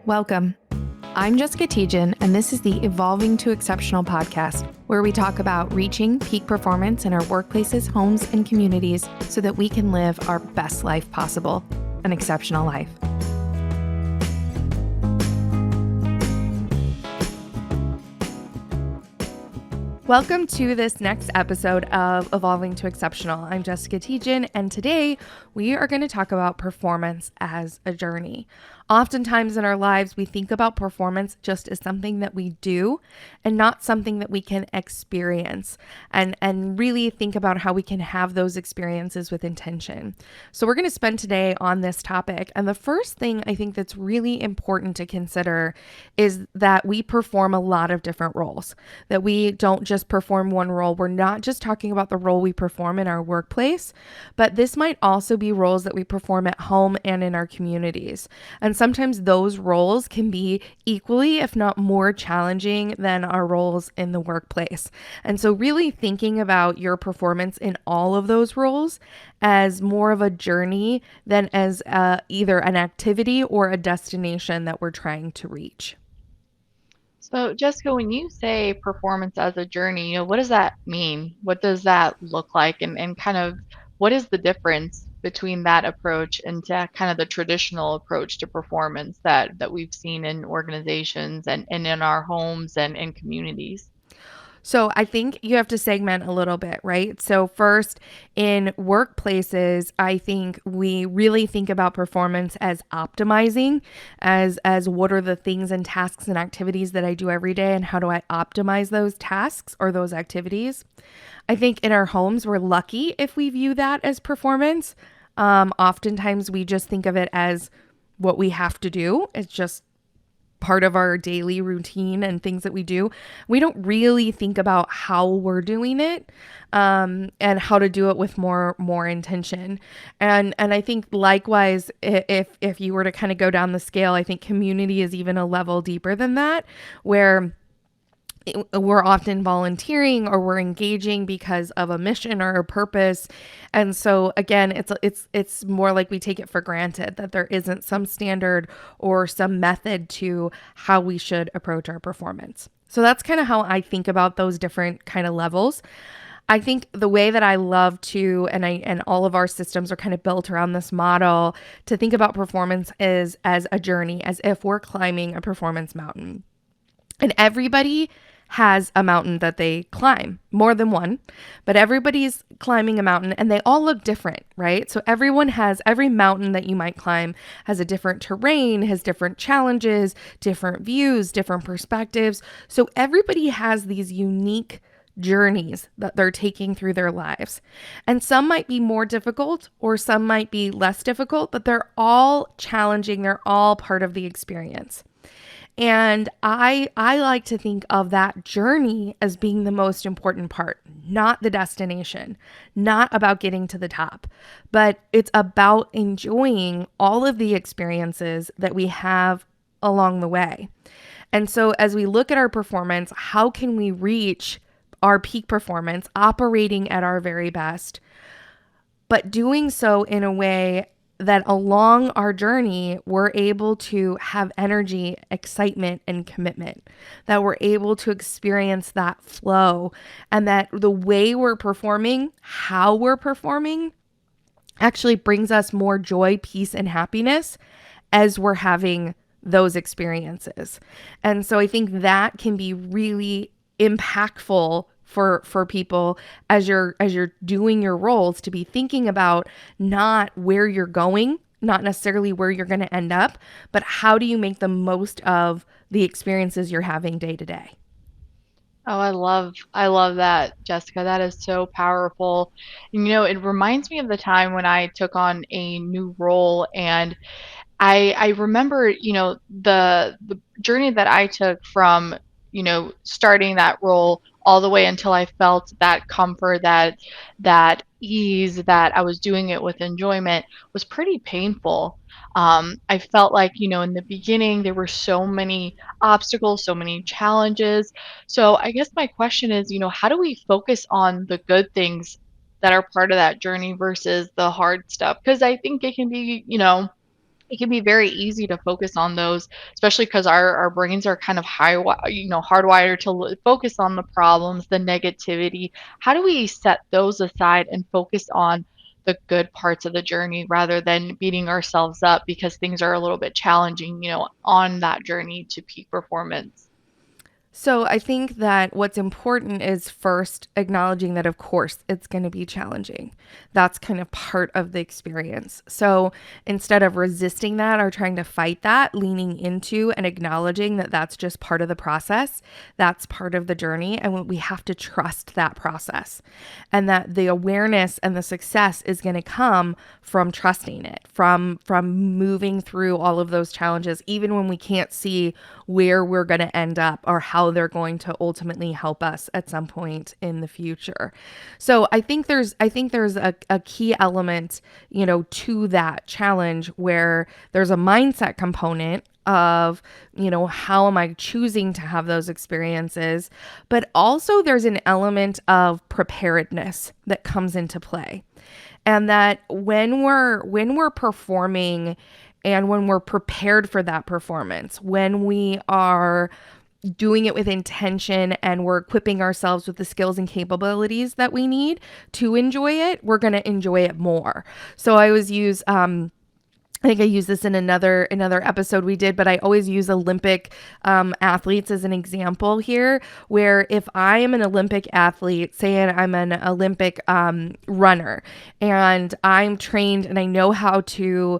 Welcome. I'm Jessica Tejan, and this is the Evolving to Exceptional podcast, where we talk about reaching peak performance in our workplaces, homes, and communities so that we can live our best life possible, an exceptional life. Welcome to this next episode of Evolving to Exceptional. I'm Jessica Tejan, and today we are going to talk about performance as a journey. Oftentimes in our lives, we think about performance just as something that we do and not something that we can experience and really think about how we can have those experiences with intention. So we're going to spend today on this topic. And the first thing I think that's really important to consider is that we perform a lot of different roles, that we don't just perform one role. We're not just talking about the role we perform in our workplace, but this might also be roles that we perform at home and in our communities. And sometimes those roles can be equally, if not more challenging than our roles in the workplace. And so really thinking about your performance in all of those roles as more of a journey than as either an activity or a destination that we're trying to reach. So, Jessica, when you say performance as a journey, what does that mean? What does that look like? And kind of what is the difference between that approach and to kind of the traditional approach to performance that we've seen in organizations and in our homes and in communities? So I think you have to segment a little bit, right? So first, in workplaces, I think we really think about performance as optimizing, as what are the things and tasks and activities that I do every day and how do I optimize those tasks or those activities? I think in our homes, we're lucky if we view that as performance. Oftentimes we just think of it as what we have to do. It's just part of our daily routine and things that we do. We don't really think about how we're doing it and how to do it with more intention. And I think likewise, if you were to kind of go down the scale, I think community is even a level deeper than that, where we're often volunteering or we're engaging because of a mission or a purpose. And so again, it's more like we take it for granted that there isn't some standard or some method to how we should approach our performance. So that's kind of how I think about those different kind of levels. I think the way that I love to, and all of our systems are kind of built around this model to think about performance is as a journey, as if we're climbing a performance mountain. And everybody has a mountain that they climb, more than one, but everybody's climbing a mountain and they all look different, right? So every mountain that you might climb has a different terrain, has different challenges, different views, different perspectives. So everybody has these unique journeys that they're taking through their lives. And some might be more difficult or some might be less difficult, but they're all challenging. They're all part of the experience. And I like to think of that journey as being the most important part, not the destination, not about getting to the top, but it's about enjoying all of the experiences that we have along the way. And so as we look at our performance, how can we reach our peak performance, operating at our very best, but doing so in a way that along our journey, we're able to have energy, excitement, and commitment, that we're able to experience that flow, and that the way we're performing, how we're performing, actually brings us more joy, peace, and happiness as we're having those experiences. And so I think that can be really impactful for people as you're doing your roles, to be thinking about not where you're going, not necessarily where you're going to end up, but how do you make the most of the experiences you're having day to day. Oh, I love that, Jessica. That is so powerful. And, it reminds me of the time when I took on a new role and I remember, the journey that I took from, starting that role all the way until I felt that comfort, that ease, that I was doing it with enjoyment was pretty painful. I felt like, in the beginning there were so many obstacles, so many challenges. So I guess my question is, how do we focus on the good things that are part of that journey versus the hard stuff? Because I think it can be, it can be very easy to focus on those, especially because our brains are kind of hardwired to focus on the problems, the negativity. How do we set those aside and focus on the good parts of the journey rather than beating ourselves up because things are a little bit challenging, on that journey to peak performance? So I think that what's important is first acknowledging that, of course, it's going to be challenging. That's kind of part of the experience. So instead of resisting that or trying to fight that, leaning into and acknowledging that that's just part of the process, that's part of the journey, and we have to trust that process, and that the awareness and the success is going to come from trusting it, from moving through all of those challenges, even when we can't see where we're going to end up or how they're going to ultimately help us at some point in the future. So I think there's a key element, to that challenge where there's a mindset component of, how am I choosing to have those experiences, but also there's an element of preparedness that comes into play. And that when we're performing and when we're prepared for that performance, when we are doing it with intention and we're equipping ourselves with the skills and capabilities that we need to enjoy it, we're going to enjoy it more. So I always use I think I used this in another episode we did, but I always use Olympic athletes as an example here, where if I am an Olympic athlete, say I'm an Olympic runner, and I'm trained and I know how to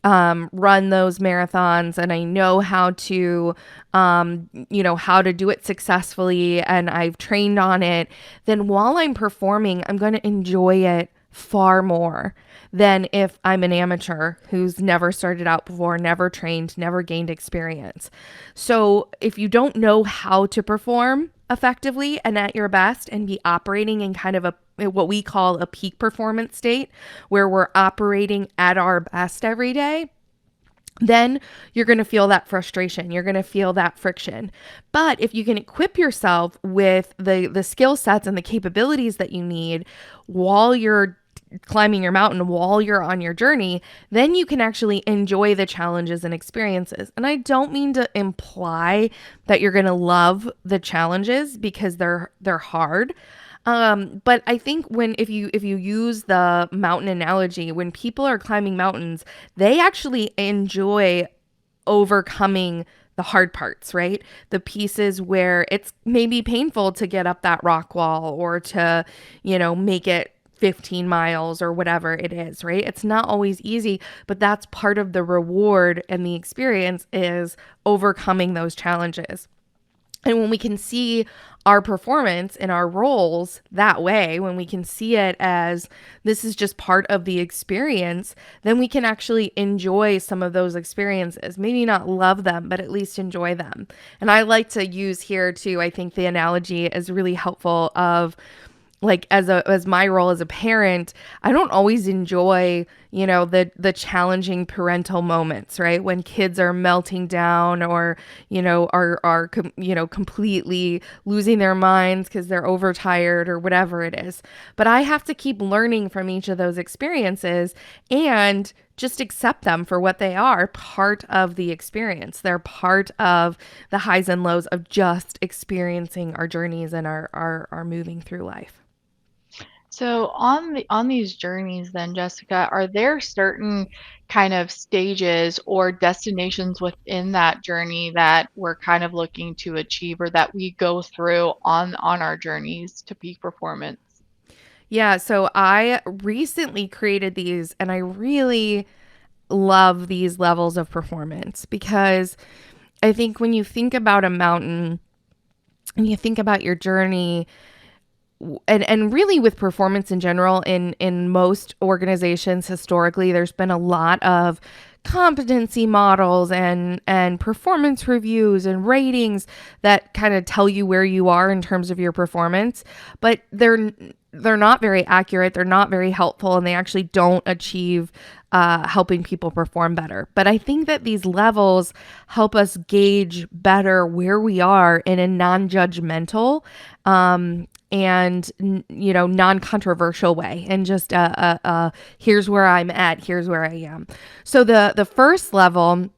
run those marathons, and I know how to, how to do it successfully, and I've trained on it, then while I'm performing, I'm going to enjoy it far more than if I'm an amateur who's never started out before, never trained, never gained experience. So if you don't know how to perform effectively and at your best and be operating in kind of what we call a peak performance state, where we're operating at our best every day, then you're going to feel that frustration. You're going to feel that friction. But if you can equip yourself with the skill sets and the capabilities that you need while you're climbing your mountain, while you're on your journey, then you can actually enjoy the challenges and experiences. And I don't mean to imply that you're going to love the challenges because they're hard. But I think if you use the mountain analogy, when people are climbing mountains, they actually enjoy overcoming the hard parts, right? The pieces where it's maybe painful to get up that rock wall or to, make it 15 miles or whatever it is, right? It's not always easy, but that's part of the reward and the experience is overcoming those challenges. And when we can see our performance and our roles that way, when we can see it as this is just part of the experience, then we can actually enjoy some of those experiences. Maybe not love them, but at least enjoy them. And I like to use here too, I think the analogy is really helpful of, like, as my role as a parent, I don't always enjoy, the challenging parental moments, right? When kids are melting down or, completely losing their minds because they're overtired or whatever it is. But I have to keep learning from each of those experiences and just accept them for what they are, part of the experience. They're part of the highs and lows of just experiencing our journeys and our moving through life. So on these journeys then, Jessica, are there certain kind of stages or destinations within that journey that we're kind of looking to achieve or that we go through on our journeys to peak performance? Yeah, so I recently created these and I really love these levels of performance because I think when you think about a mountain and you think about your journey, and really with performance in general, in most organizations historically, there's been a lot of competency models and performance reviews and ratings that kind of tell you where you are in terms of your performance, but they're not very accurate, they're not very helpful, and they actually don't achieve helping people perform better. But I think that these levels help us gauge better where we are in a non-judgmental and non-controversial way, and just here's where I'm at, here's where I am. So the first level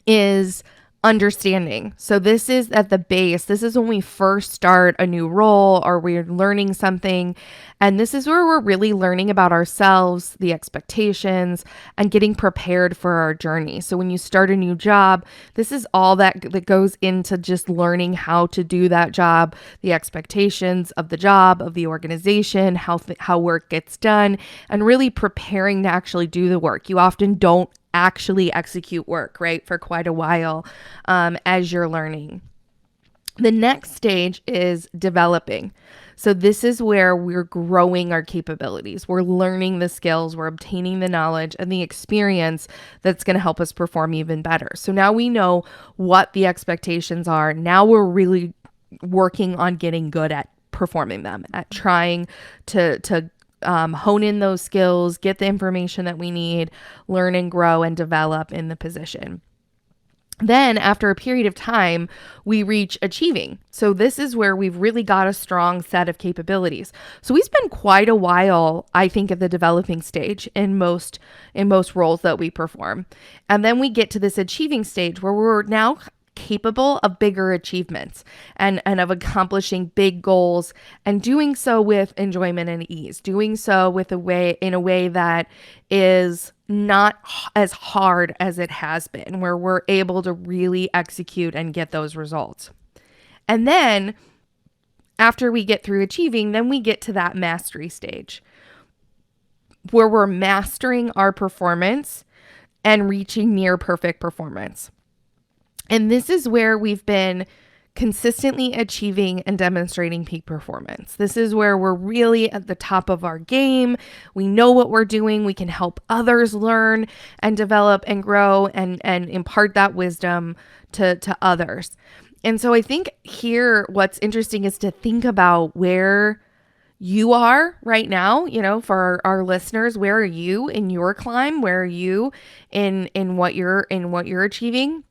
is understanding. So this is at the base. This is when we first start a new role or we're learning something. And this is where we're really learning about ourselves, the expectations, and getting prepared for our journey. So when you start a new job, this is all that goes into just learning how to do that job, the expectations of the job, of the organization, how work gets done, and really preparing to actually do the work. You often don't actually execute work, right, for quite a while as you're learning. The next stage is developing. So this is where we're growing our capabilities. We're learning the skills, we're obtaining the knowledge and the experience that's going to help us perform even better. So now we know what the expectations are. Now we're really working on getting good at performing them, at trying to hone in those skills, get the information that we need, learn and grow and develop in the position. Then, after a period of time, we reach achieving. So this is where we've really got a strong set of capabilities. So we spend quite a while, I think, at the developing stage in most roles that we perform. And then we get to this achieving stage where we're now capable of bigger achievements and of accomplishing big goals, and doing so with enjoyment and ease, doing so in a way that is not as hard as it has been, where we're able to really execute and get those results. And then after we get through achieving, then we get to that mastery stage where we're mastering our performance and reaching near perfect performance. And this is where we've been consistently achieving and demonstrating peak performance. This is where we're really at the top of our game. We know what we're doing. We can help others learn and develop and grow and impart that wisdom to others. And so I think here what's interesting is to think about where you are right now, for our listeners. Where are you in your climb? Where are you in what you're achieving?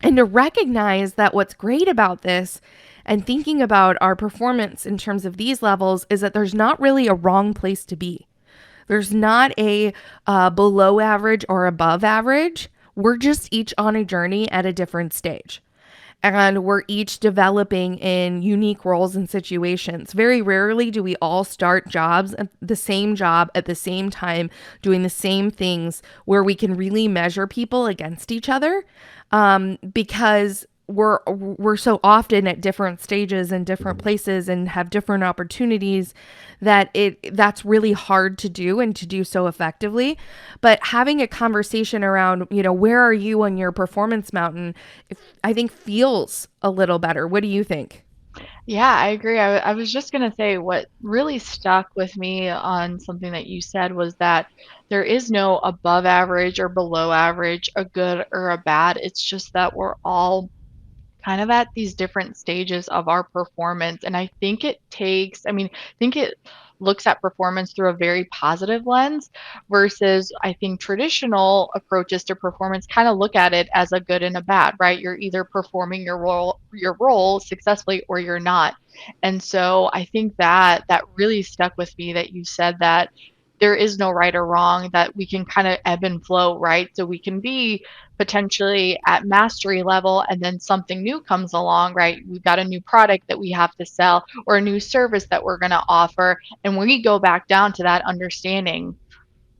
And to recognize that what's great about this and thinking about our performance in terms of these levels is that there's not really a wrong place to be. There's not a below average or above average. We're just each on a journey at a different stage. And we're each developing in unique roles and situations. Very rarely do we all start the same job at the same time, doing the same things where we can really measure people against each other. Because we're so often at different stages and different places and have different opportunities that's really hard to do and to do so effectively. But having a conversation around, where are you on your performance mountain, I think feels a little better. What do you think? Yeah, I agree. I was just going to say what really stuck with me on something that you said was that there is no above average or below average, a good or a bad. It's just that we're all kind of at these different stages of our performance. And I think it looks at performance through a very positive lens versus I think traditional approaches to performance kind of look at it as a good and a bad, right? You're either performing your role successfully or you're not. And so I think that really stuck with me that you said that there is no right or wrong, that we can kind of ebb and flow, right? So we can be potentially at mastery level and then something new comes along, right? We've got a new product that we have to sell or a new service that we're going to offer. And we go back down to that understanding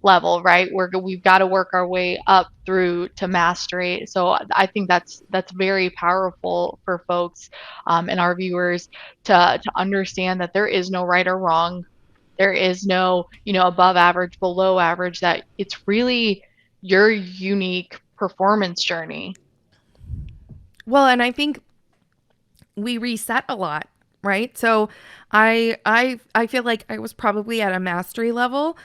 level, right? We've got to work our way up through to mastery. So I think that's very powerful for folks and our viewers to understand that there is no right or wrong. There is no, above average, below average, that it's really your unique performance journey. Well, and I think we reset a lot, right? So I feel like I was probably at a mastery level,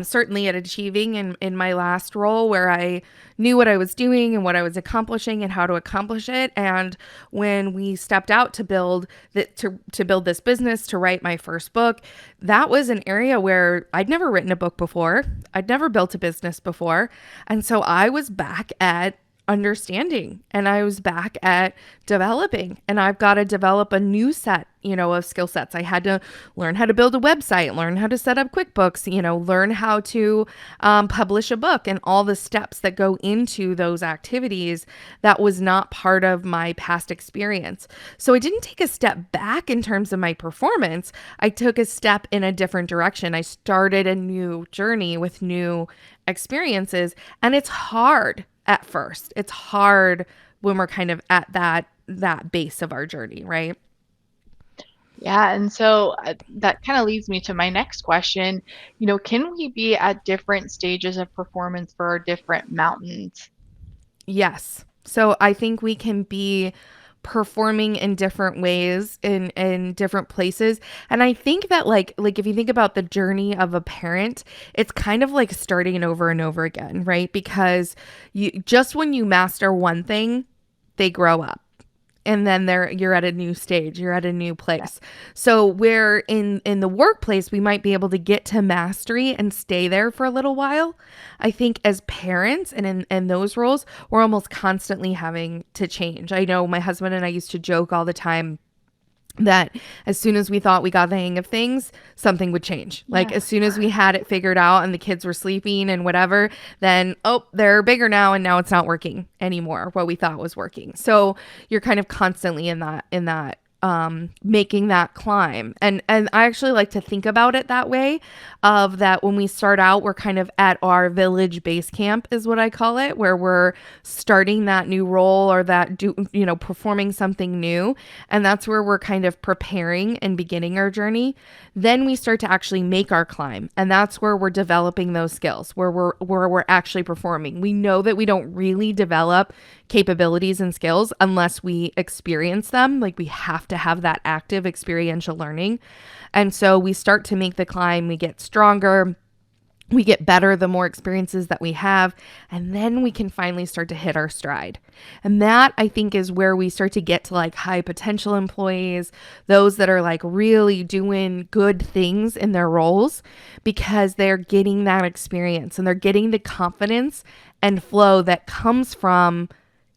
certainly at achieving in my last role, where I knew what I was doing and what I was accomplishing and how to accomplish it. And when we stepped out to build to build this business, to write my first book, that was an area where I'd never written a book before. I'd never built a business before. And so I was back at understanding and I was back at developing, and I've got to develop a new set, of skill sets. I had to learn how to build a website, learn how to set up QuickBooks, learn how to publish a book, and all the steps that go into those activities that was not part of my past experience. So I didn't take a step back in terms of my performance. I took a step in a different direction. I started a new journey with new experiences, and it's hard at first. It's hard when we're kind of at that base of our journey, right? Yeah, and so that kind of leads me to my next question. Can we be at different stages of performance for our different mountains? Yes. So I think we can be performing in different ways in different places. And I think that like if you think about the journey of a parent, it's kind of like starting over and over again, right? Because you just when you master one thing, they grow up, and then you're at a new stage, you're at a new place. So where in the workplace we might be able to get to mastery and stay there for a little while, I think as parents and in those roles, we're almost constantly having to change. I know my husband and I used to joke all the time that as soon as we thought we got the hang of things, something would change. Like Yeah. as soon as we had it figured out and the kids were sleeping and whatever, then they're bigger now, and now it's not working anymore what we thought was working. So you're kind of constantly in that making that climb. And I actually like to think about it that way, of that when we start out, we're kind of at our village base camp is what I call it, where we're starting that new role or performing something new. And that's where we're kind of preparing and beginning our journey. Then we start to actually make our climb. And that's where we're developing those skills, where we're actually performing. We know that we don't really develop capabilities and skills unless we experience them. Like we have to have that active experiential learning. And so we start to make the climb, we get stronger, we get better the more experiences that we have, and then we can finally start to hit our stride. And that, I think, is where we start to get to like high potential employees, those that are like really doing good things in their roles, because they're getting that experience and they're getting the confidence and flow that comes from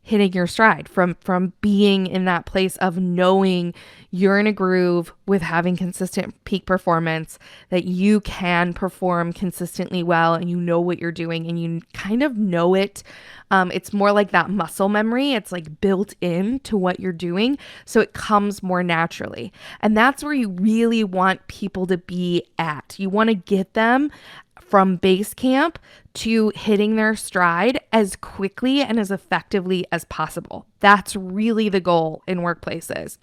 hitting your stride, from being in that place of knowing you're in a groove with having consistent peak performance, that you can perform consistently well and you know what you're doing and you kind of know it. It's more like that muscle memory. It's like built into what you're doing, so it comes more naturally. And that's where you really want people to be at. You want to get them from base camp to hitting their stride as quickly and as effectively as possible. That's really the goal in workplaces.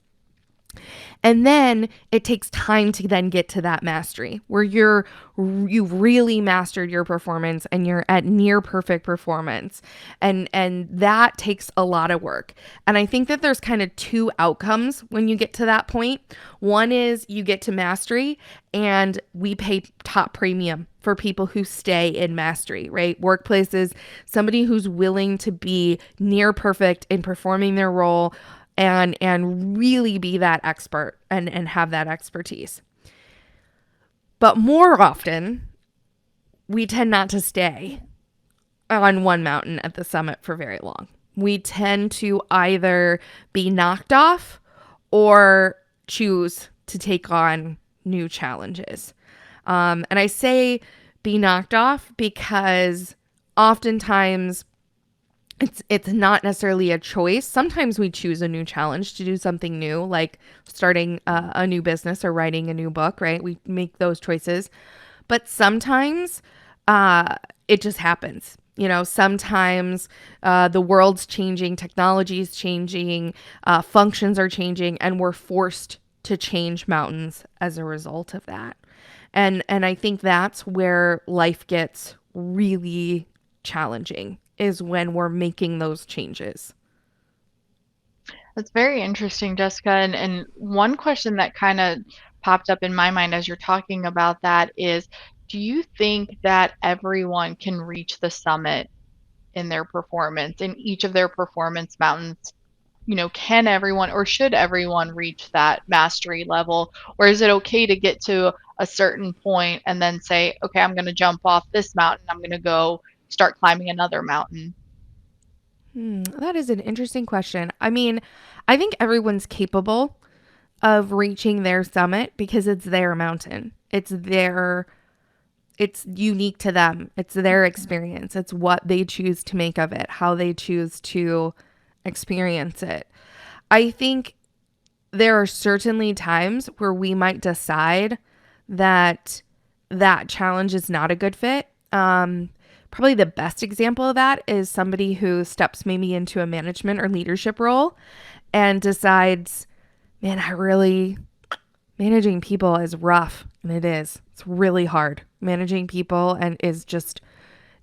And then it takes time to then get to that mastery where you've really mastered your performance and you're at near perfect performance. And that takes a lot of work. And I think that there's kind of two outcomes when you get to that point. One is you get to mastery, and we pay top premium for people who stay in mastery, right? Workplaces, somebody who's willing to be near perfect in performing their role and really be that expert and have that expertise. But more often, we tend not to stay on one mountain at the summit for very long. We tend to either be knocked off or choose to take on new challenges. And I say be knocked off because oftentimes it's not necessarily a choice. Sometimes we choose a new challenge to do something new, like starting a new business or writing a new book, right? We make those choices. But sometimes it just happens. Sometimes the world's changing, technology is changing, functions are changing, and we're forced to change mountains as a result of that. And I think that's where life gets really challenging, is when we're making those changes. That's very interesting, Jessica. And one question that kind of popped up in my mind as you're talking about that is, do you think that everyone can reach the summit in their performance, in each of their performance mountains? Can everyone or should everyone reach that mastery level? Or is it okay to get to a certain point and then say, okay, I'm going to jump off this mountain, I'm going to go start climbing another mountain? That is an interesting question. I mean, I think everyone's capable of reaching their summit because it's their mountain. It's unique to them. It's their experience. It's what they choose to make of it, how they choose to experience it. I think there are certainly times where we might decide that that challenge is not a good fit. Probably the best example of that is somebody who steps maybe into a management or leadership role and decides, man, I really, managing people is rough. And it is. It's really hard managing people and is just,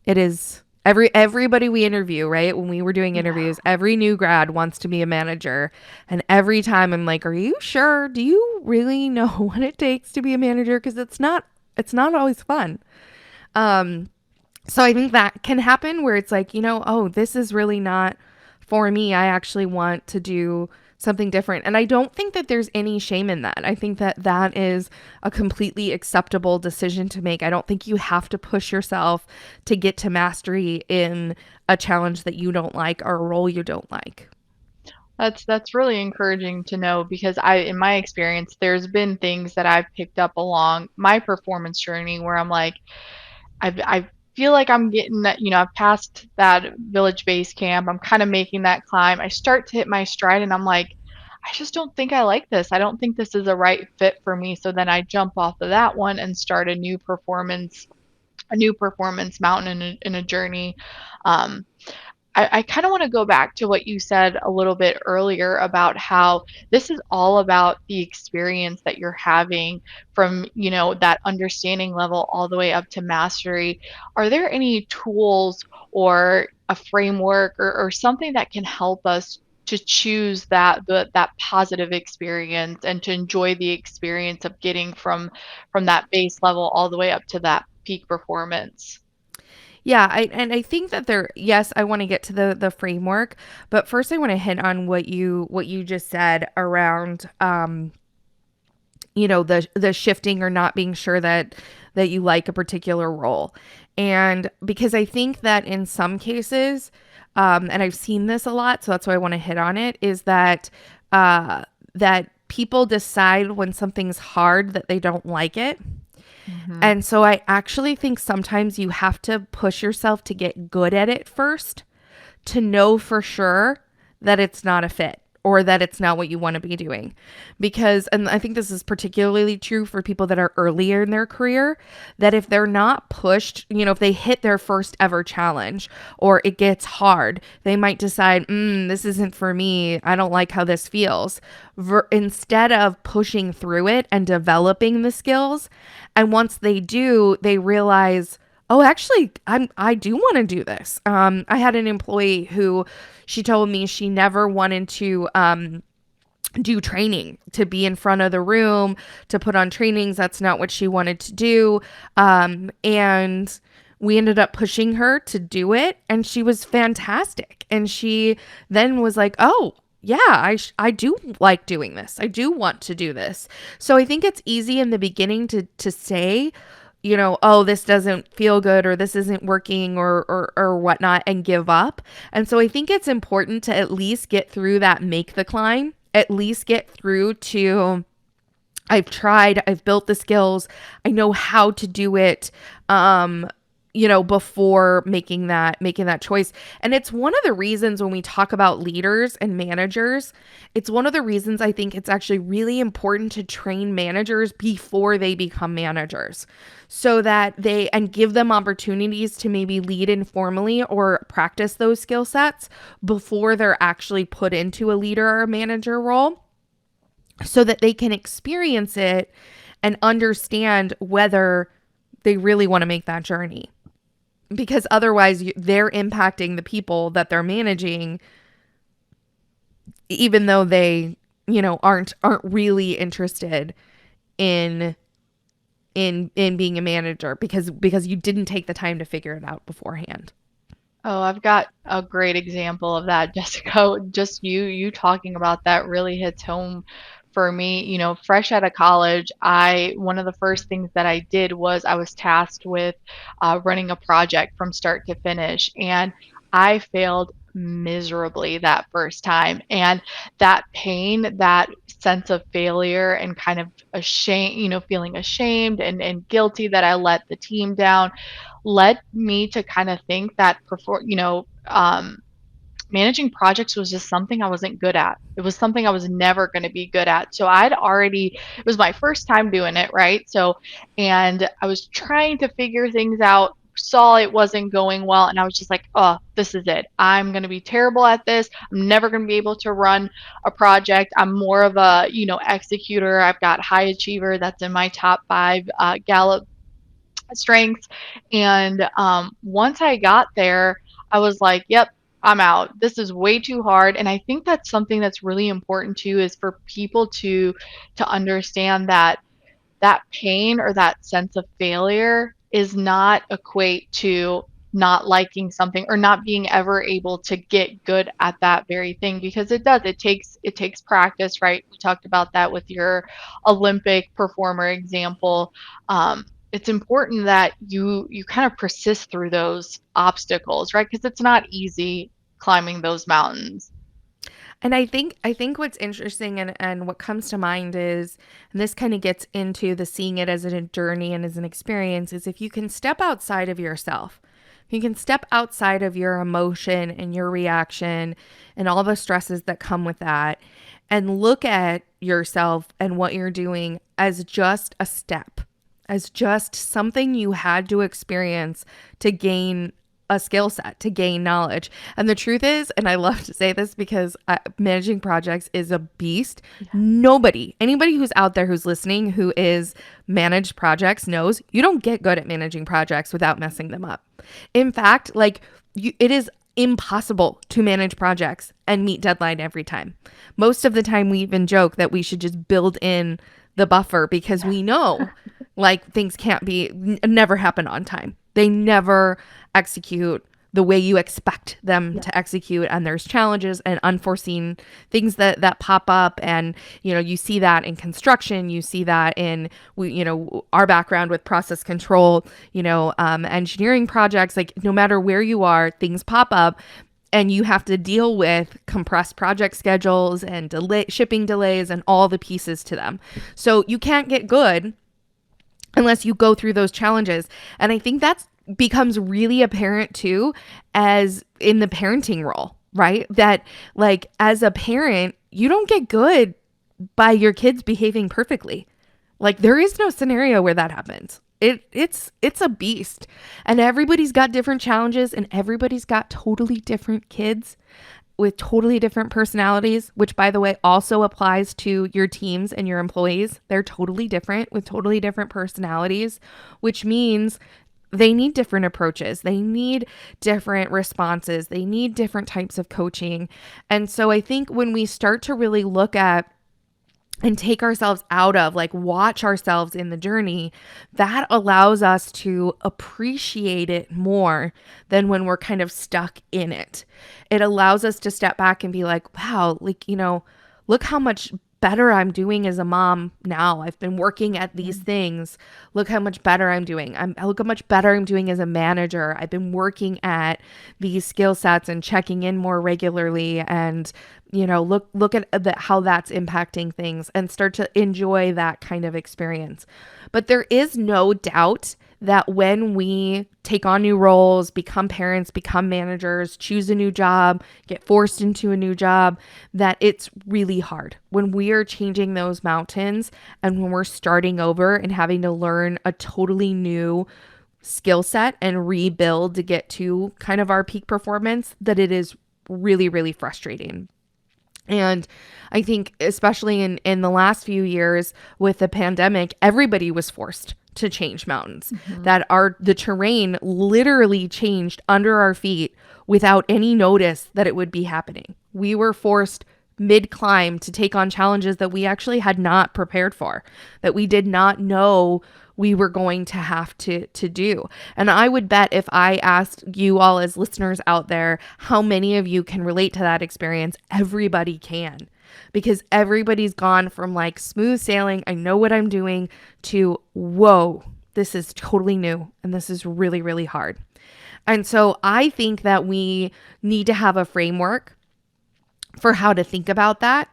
it is everybody we interview, right? When we were doing interviews, every new grad wants to be a manager. And every time I'm like, are you sure? Do you really know what it takes to be a manager? Because it's not always fun. Um, so I think that can happen where it's like, oh, this is really not for me. I actually want to do something different. And I don't think that there's any shame in that. I think that that is a completely acceptable decision to make. I don't think you have to push yourself to get to mastery in a challenge that you don't like or a role you don't like. That's really encouraging to know because in my experience, there's been things that I've picked up along my performance journey where I'm like, I feel like I'm getting that, I've passed that village base camp. I'm kind of making that climb. I start to hit my stride and I'm like, I just don't think I like this. I don't think this is a right fit for me. So then I jump off of that one and start a new performance mountain in a journey. Um, I kind of want to go back to what you said a little bit earlier about how this is all about the experience that you're having from, that understanding level all the way up to mastery. Are there any tools or a framework or something that can help us to choose that positive experience and to enjoy the experience of getting from that base level all the way up to that peak performance? Yeah, I think that yes, I want to get to the framework, but first I want to hit on what you just said around the shifting or not being sure that you like a particular role. And because I think that in some cases, and I've seen this a lot, so that's why I want to hit on it, is that people decide when something's hard that they don't like it. Hmm. And so I actually think sometimes you have to push yourself to get good at it first to know for sure that it's not a fit or that it's not what you want to be doing. Because, and I think this is particularly true for people that are earlier in their career, that if they're not pushed, if they hit their first ever challenge or it gets hard, they might decide, this isn't for me. I don't like how this feels. Instead of pushing through it and developing the skills. And once they do, they realize, oh, actually, I do want to do this. I had an employee who she told me she never wanted to do training, to be in front of the room, to put on trainings. That's not what she wanted to do. And we ended up pushing her to do it, and she was fantastic. And she then was like, oh, yeah, I do like doing this. I do want to do this. So I think it's easy in the beginning to say, oh, this doesn't feel good or this isn't working or whatnot and give up. And so I think it's important to at least get through that make the climb, at least get through to I've tried, I've built the skills, I know how to do it. Before making that choice. And it's one of the reasons when we talk about leaders and managers, it's one of the reasons I think it's actually really important to train managers before they become managers so that and give them opportunities to maybe lead informally or practice those skill sets before they're actually put into a leader or a manager role so that they can experience it and understand whether they really want to make that journey, because otherwise they're impacting the people that they're managing even though they aren't really interested in being a manager because you didn't take the time to figure it out beforehand. Oh, I've got a great example of that, Jessica. Just you talking about that really hits home for me. Fresh out of college, I one of the first things that I did was I was tasked with running a project from start to finish, and I failed miserably that first time. And that pain, that sense of failure and kind of ashamed, feeling ashamed and guilty that I let the team down led me to kind of think that managing projects was just something I wasn't good at. It was something I was never going to be good at. So it was my first time doing it, right? So, and I was trying to figure things out, saw it wasn't going well, and I was just like, oh, this is it. I'm going to be terrible at this. I'm never going to be able to run a project. I'm more of a, executor. I've got high achiever. That's in my top five Gallup strengths. And once I got there, I was like, yep, I'm out. This is way too hard. And I think that's something that's really important too, is for people to understand that that pain or that sense of failure is not equate to not liking something or not being ever able to get good at that very thing, because it takes practice, right? We talked about that with your Olympic performer example. It's important that you kind of persist through those obstacles, right? Because it's not easy climbing those mountains. And I think what's interesting and what comes to mind is, and this kind of gets into the seeing it as a journey and as an experience, is if you can step outside of yourself, if you can step outside of your emotion and your reaction and all the stresses that come with that, and look at yourself and what you're doing as just a step, as just something you had to experience to gain a skill set, to gain knowledge. And the truth is, and I love to say this because managing projects is a beast. Anybody who's out there who's listening who is managed projects knows you don't get good at managing projects without messing them up. In fact, it is impossible to manage projects and meet deadline every time. Most of the time we even joke that we should just build in the buffer because we know things never happen on time. They never execute the way you expect them to execute, and there's challenges and unforeseen things that pop up. And you see that in construction, you see that in our background with process control, engineering projects. Like, no matter where you are, things pop up and you have to deal with compressed project schedules and shipping delays and all the pieces to them. So you can't get good unless you go through those challenges. And I think that's becomes really apparent too as in the parenting role, right? That as a parent, you don't get good by your kids behaving perfectly. There is no scenario where that happens. It's a beast, and everybody's got different challenges, and everybody's got totally different kids with totally different personalities, which, by the way, also applies to your teams and your employees. They're totally different with totally different personalities, which means they need different approaches. They need different responses. They need different types of coaching. And so I think when we start to really look at and take ourselves out of, watch ourselves in the journey, that allows us to appreciate it more than when we're kind of stuck in it. It allows us to step back and be like, wow, look how much better I'm doing as a mom now. I've been working at these things. Look how much better I'm doing. Look how much better I'm doing as a manager. I've been working at these skill sets and checking in more regularly, and look at how that's impacting things, and start to enjoy that kind of experience. But there is no doubt that when we take on new roles, become parents, become managers, choose a new job, get forced into a new job, that it's really hard when we are changing those mountains and when we're starting over and having to learn a totally new skill set and rebuild to get to kind of our peak performance, that it is really, really frustrating. And I think especially in the last few years with the pandemic, everybody was forced to change mountains, that the terrain literally changed under our feet without any notice that it would be happening. We were forced mid-climb to take on challenges that we actually had not prepared for, that we did not know we were going to have to do. And I would bet if I asked you all as listeners out there, how many of you can relate to that experience, everybody can. Because everybody's gone from smooth sailing, I know what I'm doing, to whoa, this is totally new and this is really, really hard. And so I think that we need to have a framework for how to think about that.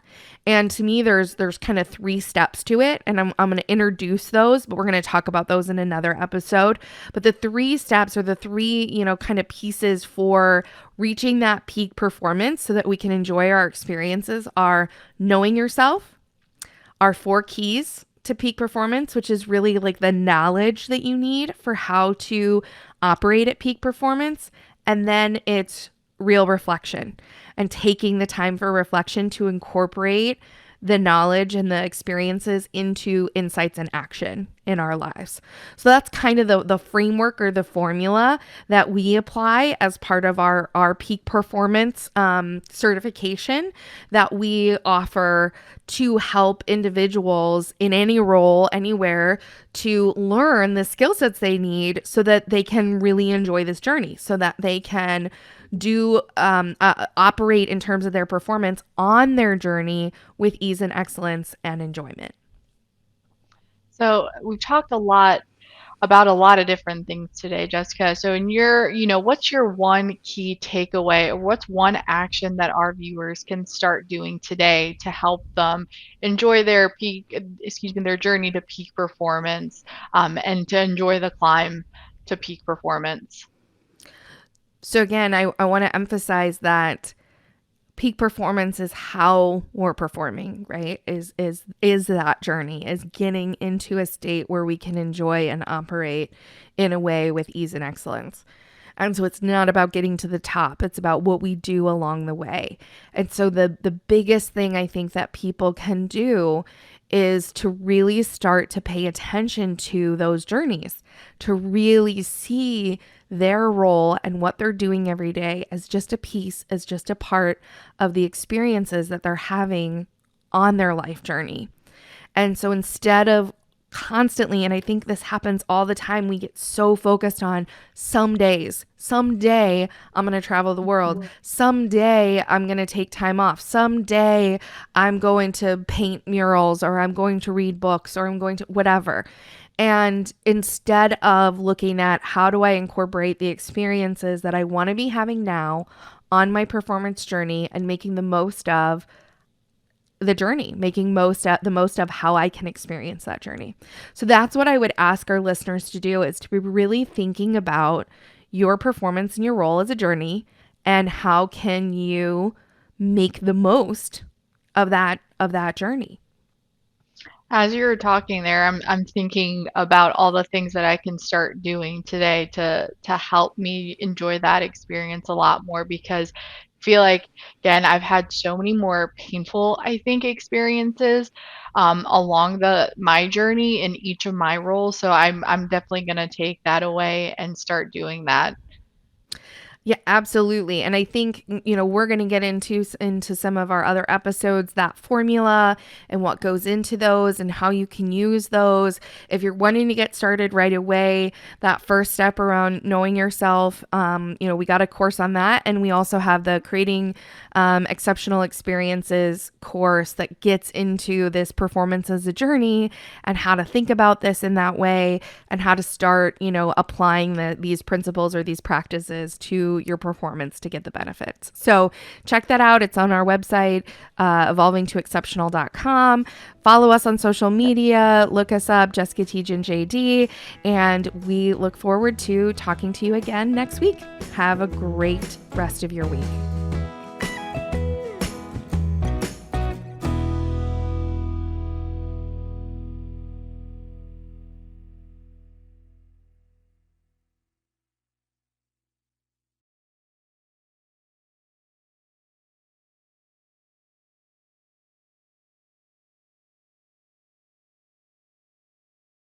And to me, there's kind of 3 steps to it. And I'm going to introduce those, but we're going to talk about those in another episode. But the 3 steps are the 3, kind of pieces for reaching that peak performance so that we can enjoy our experiences are knowing yourself, our 4 keys to peak performance, which is really like the knowledge that you need for how to operate at peak performance. And then it's real reflection and taking the time for reflection to incorporate the knowledge and the experiences into insights and action in our lives. So that's kind of the framework or the formula that we apply as part of our peak performance certification that we offer to help individuals in any role, anywhere, to learn the skill sets they need so that they can really enjoy this journey, so that they can operate in terms of their performance on their journey with ease and excellence and enjoyment. So we've talked a lot about a lot of different things today, Jessica. So in your, what's your one key takeaway, or what's one action that our viewers can start doing today to help them enjoy their their journey to peak performance, and to enjoy the climb to peak performance? So again, I want to emphasize that peak performance is how we're performing, right? Is that journey, is getting into a state where we can enjoy and operate in a way with ease and excellence. And so it's not about getting to the top, it's about what we do along the way. And so the biggest thing I think that people can do is to really start to pay attention to those journeys, to really see their role and what they're doing every day as just a piece, as just a part of the experiences that they're having on their life journey. And so instead of constantly, and I think this happens all the time, we get so focused on someday I'm going to travel the world. Someday I'm going to take time off. Someday I'm going to paint murals, or I'm going to read books, or I'm going to whatever. And instead of looking at how do I incorporate the experiences that I want to be having now on my performance journey and making the most of the journey, making the most of how I can experience that journey. So that's what I would ask our listeners to do, is to be really thinking about your performance and your role as a journey, and how can you make the most of that journey. As you were talking there, I'm thinking about all the things that I can start doing today to help me enjoy that experience a lot more, because I feel like, again, I've had so many more painful, I think, experiences along my journey in each of my roles. So I'm definitely gonna take that away and start doing that. Yeah, absolutely. And I think, we're going to get into some of our other episodes, that formula and what goes into those and how you can use those. If you're wanting to get started right away, that first step around knowing yourself, we got a course on that. And we also have the Creating Exceptional Experiences course that gets into this performance as a journey and how to think about this in that way, and how to start, applying these principles or these practices to your performance to get the benefits. So check that out. It's on our website, evolvingtoexceptional.com. Follow us on social media. Look us up, Jessica Tejan JD. And we look forward to talking to you again next week. Have a great rest of your week.